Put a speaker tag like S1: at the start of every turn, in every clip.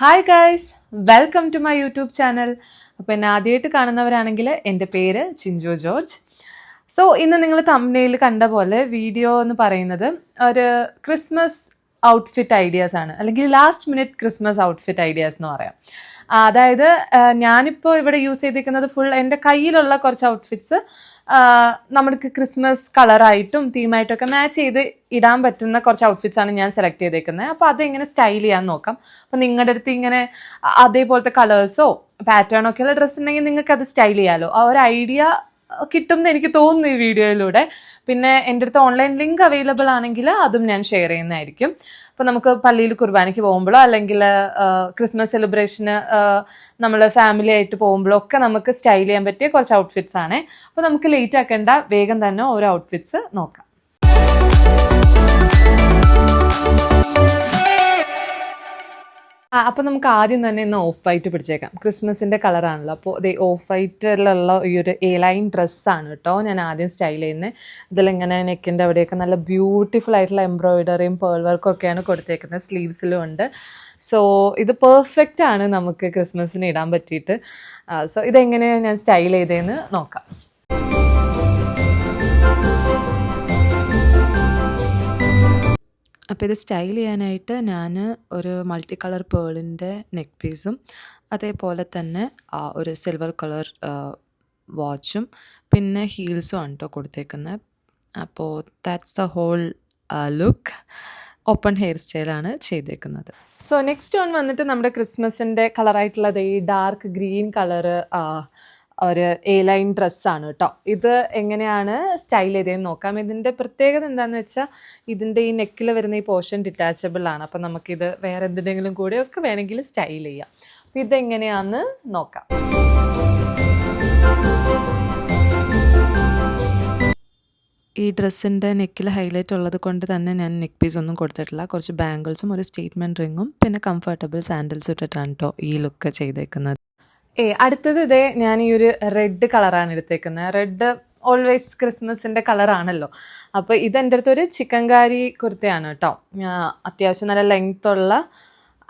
S1: Hi guys, welcome to my YouTube channel. അപ്പോൾ എന്നെ ആദ്യമായിട്ട് കാണുന്നവരാണെങ്കിൽ എൻ്റെ പേര് ചിഞ്ചു ജോർജ്. സോ ഇന്ന് നിങ്ങൾ തംബ്നെയിൽ കണ്ട പോലെ വീഡിയോ എന്ന് പറയുന്നത് ഒരു ക്രിസ്മസ് ഔട്ട്ഫിറ്റ് ഐഡിയാസ് ആണ്, അല്ലെങ്കിൽ last minute Christmas outfit ideas എന്ന് പറയാം. അതായത് ഞാനിപ്പോൾ ഇവിടെ യൂസ് ചെയ്തിരിക്കുന്നത് ഫുൾ എൻ്റെ കയ്യിലുള്ള കുറച്ച് ഔട്ട്ഫിറ്റ്സ് നമുക്ക് ക്രിസ്മസ് കളറായിട്ടും തീമായിട്ടും ഒക്കെ മാച്ച് ചെയ്ത് ഇടാൻ പറ്റുന്ന കുറച്ച് ഔട്ട്ഫിറ്റ്സ് ആണ് ഞാൻ സെലക്ട് ചെയ്തേക്കുന്നത്. അപ്പോൾ അതെങ്ങനെ സ്റ്റൈൽ ചെയ്യാൻ നോക്കാം. അപ്പോൾ നിങ്ങളുടെ അടുത്ത് ഇങ്ങനെ അതേപോലത്തെ കളേഴ്സോ പാറ്റേണോ ഒക്കെയുള്ള ഡ്രസ്സ് ഉണ്ടെങ്കിൽ നിങ്ങൾക്ക് അത് സ്റ്റൈൽ ചെയ്യാമല്ലോ. ആ ഒരു ഐഡിയ കിട്ടും എന്ന് എനിക്ക് തോന്നുന്നു ഈ വീഡിയോയിലൂടെ. പിന്നെ എൻ്റെ അടുത്ത് ഓൺലൈൻ ലിങ്ക് അവൈലബിൾ ആണെങ്കിൽ അതും ഞാൻ ഷെയർ ചെയ്യുന്നതായിരിക്കും. അപ്പോൾ നമുക്ക് പള്ളിയിൽ കുർബാനയ്ക്ക് പോകുമ്പോഴോ അല്ലെങ്കിൽ ക്രിസ്മസ് സെലിബ്രേഷന് നമ്മൾ ഫാമിലി ആയിട്ട് പോകുമ്പോഴോ ഒക്കെ നമുക്ക് സ്റ്റൈൽ ചെയ്യാൻ പറ്റിയ കുറച്ച് ഔട്ട്ഫിറ്റ്സ് ആണ്. അപ്പോൾ നമുക്ക് ലേറ്റ് ആക്കേണ്ട, വേഗം തന്നെ ഓരോ ഔട്ട്ഫിറ്റ്സ് നോക്കാം. അപ്പോൾ നമുക്ക് ആദ്യം തന്നെ ഇന്ന് ഓഫ് വൈറ്റ് പിടിച്ചേക്കാം. ക്രിസ്മസിൻ്റെ കളറാണല്ലോ. അപ്പോൾ ഇത് ഓഫ് വൈറ്റിലുള്ള ഈ ഒരു എ ലൈൻ ഡ്രസ്സാണ് കേട്ടോ ഞാൻ ആദ്യം സ്റ്റൈൽ ചെയ്യുന്നത്. ഇതിലിങ്ങനെ നെക്കിൻ്റെ അവിടെയൊക്കെ നല്ല ബ്യൂട്ടിഫുൾ ആയിട്ടുള്ള എംബ്രോയിഡറിയും പേൾ വർക്കും ഒക്കെയാണ് കൊടുത്തേക്കുന്നത്. സ്ലീവ്സിലും ഉണ്ട്. സോ ഇത് പെർഫെക്റ്റ് ആണ് നമുക്ക് ക്രിസ്മസിന് ഇടാൻ പറ്റിയിട്ട്. സോ ഇതെങ്ങനെയാണ് ഞാൻ സ്റ്റൈൽ ചെയ്തതെന്ന് നോക്കാം. അപ്പോൾ ഇത് സ്റ്റൈൽ ചെയ്യാനായിട്ട് ഞാൻ ഒരു മൾട്ടി കളർ പേളിൻ്റെ നെക്ക് പീസും അതേപോലെ തന്നെ ഒരു സിൽവർ കളർ വാച്ചും പിന്നെ ഹീൽസും ആണ് കേട്ടോ കൊടുത്തേക്കുന്നത്. അപ്പോൾ that's the whole look. Open hair സ്റ്റൈലാണ് ചെയ്തേക്കുന്നത്. സോ നെക്സ്റ്റ് വൺ വന്നിട്ട് നമ്മുടെ ക്രിസ്മസിൻ്റെ കളറായിട്ടുള്ളത് ഈ ഡാർക്ക് ഗ്രീൻ കളറ് ഒരു എ ലൈൻ ഡ്രസ്സാണ് കേട്ടോ. ഇത് എങ്ങനെയാണ് സ്റ്റൈൽ ചെയ്തതെന്ന് നോക്കാം. ഇതിൻ്റെ പ്രത്യേകത എന്താണെന്ന് വെച്ചാൽ ഇതിൻ്റെ ഈ നെക്കിൽ വരുന്ന ഈ പോർഷൻ ഡിറ്റാച്ചബിൾ ആണ്. അപ്പം നമുക്കിത് വേറെ എന്തിൻ്റെങ്കിലും കൂടെ ഒക്കെ വേണമെങ്കിൽ സ്റ്റൈൽ ചെയ്യാം. അപ്പം ഇതെങ്ങനെയാണെന്ന് നോക്കാം. ഈ ഡ്രസ്സിൻ്റെ നെക്കിൽ ഹൈലൈറ്റ് ഉള്ളത് കൊണ്ട് തന്നെ ഞാൻ നെക്ക് പീസ് ഒന്നും കൊടുത്തിട്ടില്ല. കുറച്ച് ബാംഗിൾസും ഒരു സ്റ്റേറ്റ്മെൻറ്റ് റിങ്ങും പിന്നെ കംഫർട്ടബിൾ സാൻഡൽസ് ഇട്ടിട്ടാണ് കേട്ടോ ഈ ലുക്ക് ചെയ്തേക്കുന്നത്. അടുത്തത് ഇതേ ഞാൻ ഈ ഒരു റെഡ് കളറാണ് എടുത്തേക്കുന്നത്. റെഡ് ഓൾവേസ് ക്രിസ്മസിൻ്റെ കളറാണല്ലോ. അപ്പോൾ ഇതെൻ്റെ അടുത്തൊരു ചിക്കൻകാരി കുർത്തയാണ് കേട്ടോ. അത്യാവശ്യം നല്ല ലെങ്ത്തുള്ള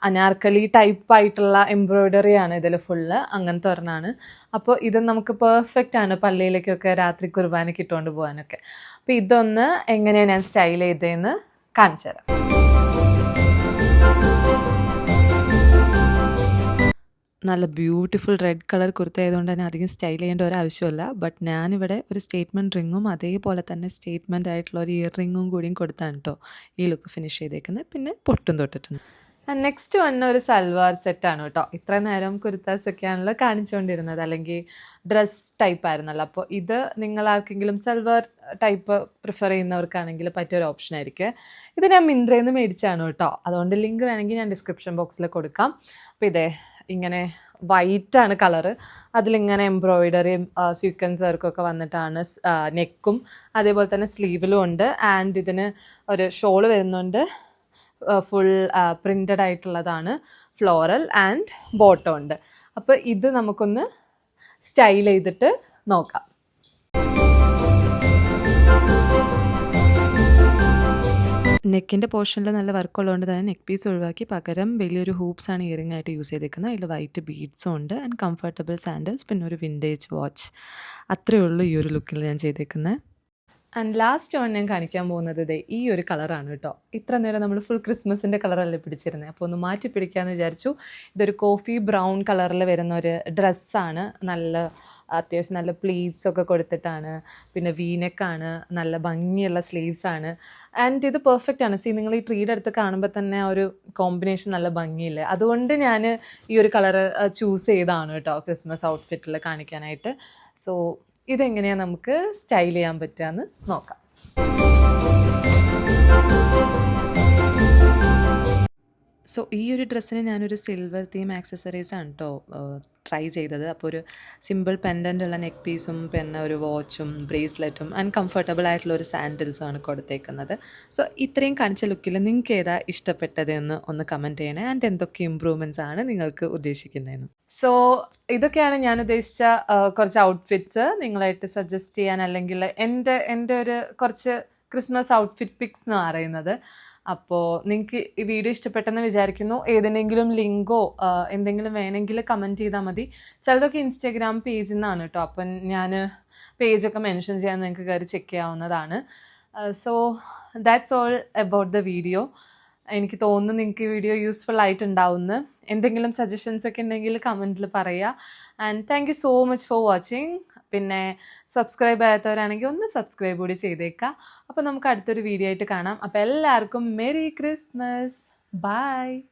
S1: അനാർക്കലി ടൈപ്പായിട്ടുള്ള എംബ്രോയ്ഡറിയാണ് ഇതിൽ ഫുള്ള്. അങ്ങനത്തെ ഒരെണ്ണമാണ്. അപ്പോൾ ഇത് നമുക്ക് പെർഫെക്റ്റ് ആണ് പള്ളിയിലേക്കൊക്കെ രാത്രി കുർബാനയ്ക്ക് ഇട്ടുകൊണ്ട് പോകാനൊക്കെ. അപ്പോൾ ഇതൊന്ന് എങ്ങനെയാണ് ഞാൻ സ്റ്റൈൽ ചെയ്തതെന്ന് കാണിച്ചു തരാം. നല്ല ബ്യൂട്ടിഫുൾ റെഡ് കളർ കുർത്ത ആയതുകൊണ്ട് തന്നെ അധികം സ്റ്റൈൽ ചെയ്യേണ്ട ഒരു ആവശ്യമില്ല. ബട്ട് ഞാനിവിടെ ഒരു സ്റ്റേറ്റ്മെൻറ്റ് റിങ്ങും അതേപോലെ തന്നെ സ്റ്റേറ്റ്മെൻ്റ് ആയിട്ടുള്ള ഒരു ഇയർ റിങ്ങും കൂടിയും കൊടുത്താണ് കേട്ടോ ഈ ലുക്ക് ഫിനിഷ് ചെയ്തേക്കുന്നത്. പിന്നെ പൊട്ടും തൊട്ടിട്ടുണ്ട്. നെക്സ്റ്റ് വന്ന ഒരു സൽവാർ സെറ്റാണ് കേട്ടോ. ഇത്ര നേരം കുർത്താസൊക്കെയാണല്ലോ കാണിച്ചുകൊണ്ടിരുന്നത്, അല്ലെങ്കിൽ ഡ്രസ് ടൈപ്പ് ആയിരുന്നല്ലോ. അപ്പോൾ ഇത് നിങ്ങൾ ആർക്കെങ്കിലും സൽവാർ ടൈപ്പ് പ്രിഫർ ചെയ്യുന്നവർക്കാണെങ്കിൽ പറ്റിയൊരു ഓപ്ഷൻ ആയിരിക്കും. ഇത് ഞാൻ മിന്ത്രയിൽ നിന്ന് മേടിച്ചാണ് കേട്ടോ. അതുകൊണ്ട് ലിങ്ക് വേണമെങ്കിൽ ഞാൻ ഡിസ്ക്രിപ്ഷൻ ബോക്സിൽ കൊടുക്കാം. അപ്പോൾ ഇതേ ഇങ്ങനെ വൈറ്റാണ് കളറ്. അതിലിങ്ങനെ എംബ്രോയിഡറിയും സ്വീക്വൻസ് വർക്കൊക്കെ വന്നിട്ടാണ് നെക്കും അതേപോലെ തന്നെ സ്ലീവിലും ഉണ്ട്. ആൻഡ് ഇതിന് ഒരു ഷോള് വരുന്നുണ്ട്. ഫുൾ പ്രിൻ്റഡ് ആയിട്ടുള്ളതാണ്. ഫ്ലോറൽ ആൻഡ് ബോട്ടം ഉണ്ട്. അപ്പോൾ ഇത് നമുക്കൊന്ന് സ്റ്റൈൽ ചെയ്തിട്ട് നോക്കാം. നെക്കിൻ്റെ പോർഷനിൽ നല്ല വർക്കുള്ളതുകൊണ്ട് തന്നെ നെക്ക് പീസ് ഒഴിവാക്കി പകരം വലിയൊരു ഹൂപ്സാണ് ഇയറിംഗ് ആയിട്ട് യൂസ് ചെയ്തേക്കുന്നത്. അതിൽ വൈറ്റ് ബീഡ്സും ഉണ്ട് ആൻഡ് കംഫർട്ടബിൾ സാൻഡൽസ് പിന്നെ ഒരു വിൻറ്റേജ് വാച്ച്. അത്രയേ ഉള്ളൂ ഈ ഒരു ലുക്കിൽ ഞാൻ ചെയ്തേക്കുന്നത്. ആൻഡ് ലാസ്റ്റ് ഓൺ ഞാൻ കാണിക്കാൻ പോകുന്നത് ഇതേ ഈ ഒരു കളറാണ് കേട്ടോ. ഇത്ര നേരം നമ്മൾ ഫുൾ ക്രിസ്മസിൻ്റെ കളറല്ലേ പിടിച്ചിരുന്നത്. അപ്പോൾ ഒന്ന് മാറ്റി പിടിക്കാമെന്ന് വിചാരിച്ചു. ഇതൊരു കോഫി ബ്രൗൺ കളറിൽ വരുന്ന ഒരു ഡ്രസ്സാണ്. അത്യാവശ്യം നല്ല പ്ലീറ്റ്സ് ഒക്കെ കൊടുത്തിട്ടാണ്. പിന്നെ വീനെക്കാണ്, നല്ല ഭംഗിയുള്ള സ്ലീവ്സാണ്. ആൻഡ് ഇത് പെർഫെക്റ്റ് ആണ്. നിങ്ങൾ ഈ ട്രീയുടെ അടുത്ത് കാണുമ്പോൾ തന്നെ ആ ഒരു കോമ്പിനേഷൻ നല്ല ഭംഗിയില്ലേ. അതുകൊണ്ട് ഞാൻ ഈ ഒരു കളറ് ചൂസ് ചെയ്താണ് കേട്ടോ ക്രിസ്മസ് ഔട്ട്ഫിറ്റിൽ കാണിക്കാനായിട്ട്. സോ ഇതെങ്ങനെയാണ് നമുക്ക് സ്റ്റൈൽ ചെയ്യാൻ പറ്റുകയെന്ന് നോക്കാം. സോ ഈ ഒരു ഡ്രസ്സിന് ഞാനൊരു സിൽവർ തീം ആക്സസറീസാണ് കേട്ടോ ട്രൈ ചെയ്തത്. അപ്പോൾ ഒരു സിമ്പിൾ പെൻഡൻ്റ് ഉള്ള നെക്ക് പീസും പിന്നെ ഒരു വാച്ചും ബ്രേസ്ലെറ്റും ആൻഡ് കംഫർട്ടബിൾ ആയിട്ടുള്ള ഒരു സാൻഡൽസും ആണ് കൊടുത്തേക്കുന്നത്. സോ ഇത്രയും കാണിച്ച ലുക്കിൽ നിങ്ങൾക്ക് ഏതാ ഇഷ്ടപ്പെട്ടതെന്ന് ഒന്ന് കമൻറ്റ് ചെയ്യണേ. ആൻഡ് എന്തൊക്കെ ഇമ്പ്രൂവ്മെൻറ്റ്സ് ആണ് നിങ്ങൾക്ക് ഉദ്ദേശിക്കുന്നതെന്ന്. സോ ഇതൊക്കെയാണ് ഞാൻ ഉദ്ദേശിച്ച കുറച്ച് ഔട്ട്ഫിറ്റ്സ് നിങ്ങളായിട്ട് സജസ്റ്റ് ചെയ്യാൻ, അല്ലെങ്കിൽ എൻ്റെ ഒരു കുറച്ച് ക്രിസ്മസ് ഔട്ട്ഫിറ്റ് പിക്സ് എന്ന് പറയുന്നത്. അപ്പോൾ നിങ്ങൾക്ക് ഈ വീഡിയോ ഇഷ്ടപ്പെട്ടെന്ന് വിചാരിക്കുന്നു. ഏതെങ്കിലും ലിങ്കോ എന്തെങ്കിലും വേണമെങ്കിൽ കമൻറ്റ് ചെയ്താൽ മതി. ചിലതൊക്കെ ഇൻസ്റ്റാഗ്രാം പേജിൽ നിന്നാണ് കേട്ടോ. അപ്പം ഞാൻ പേജൊക്കെ മെൻഷൻ ചെയ്യാൻ നിങ്ങൾക്ക് കയറി ചെക്ക് ചെയ്യാവുന്നതാണ്. So that's all about the video. എനിക്ക് തോന്നുന്നു നിങ്ങൾക്ക് ഈ വീഡിയോ യൂസ്ഫുൾ ആയിട്ടുണ്ടാവുമെന്ന്. എന്തെങ്കിലും സജഷൻസ് ഒക്കെ ഉണ്ടെങ്കിൽ കമൻറ്റിൽ പറയുക. And thank you so much for watching. പിന്നെ സബ്സ്ക്രൈബ് ചെയ്യാത്തവരാണെങ്കിൽ ഒന്ന് സബ്സ്ക്രൈബ് കൂടി ചെയ്തേക്കാം. അപ്പോൾ നമുക്ക് അടുത്തൊരു വീഡിയോ ആയിട്ട് കാണാം. അപ്പോൾ എല്ലാവർക്കും മെറി ക്രിസ്മസ്. ബൈ.